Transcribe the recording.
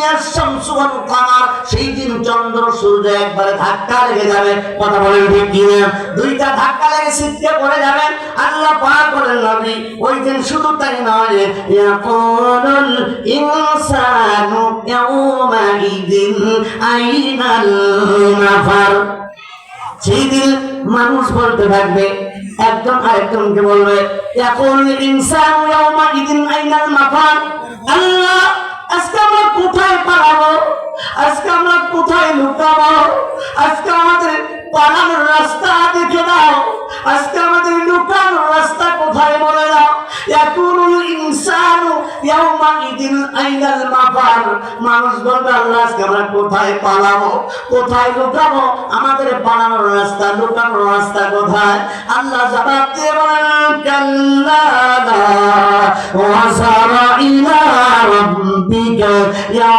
কুমিয়াশ শামসু ওয়াল কামার, সেই দিন চন্দ্র সূর্য একবারে ধাক্কা লেগে যাবে। কথা বলেন ঠিক কি না? দুইটা ধাক্কা লেগে ছিটকে পড়ে যাবে। আল্লাহ পাক বলেন নবী ওই দিন শুধু তাই নয়, ইয়াকুলুল ইনসানু ইয়াউমাইদিন আইনাল মাফার। সেই দিন মানুষ বলতে থাকবে, একজন আরেকজনকে বলবে, ইয়াকুলুল ইনসানু ইয়াউমাইদিন আইনাল মাফার। আল্লাহ আজকে আমরা কোথায় পালাবো, আজকে আমরা কোথায় লুকাবো, আজকে আমাদের পালানোর রাস্তা দেখে দাও, আজকে আমাদের লুকানোর রাস্তা কোথায় বলে দাও। ইয়াকুলুল ইনসানু ইয়াউমাইদিন আইনাল মাফার। মানুষ বলবে আল্লাহ আজকে আমরা কোথায় পালাবো, কোথায় লুকাবো, আমাদের পালানোর রাস্তা লুকানোর রাস্তা কোথায়? আল্লাহ জবাব দিয়ে বলেন কাল্লা লা ওয়াসারা ইলা রাব্বিকা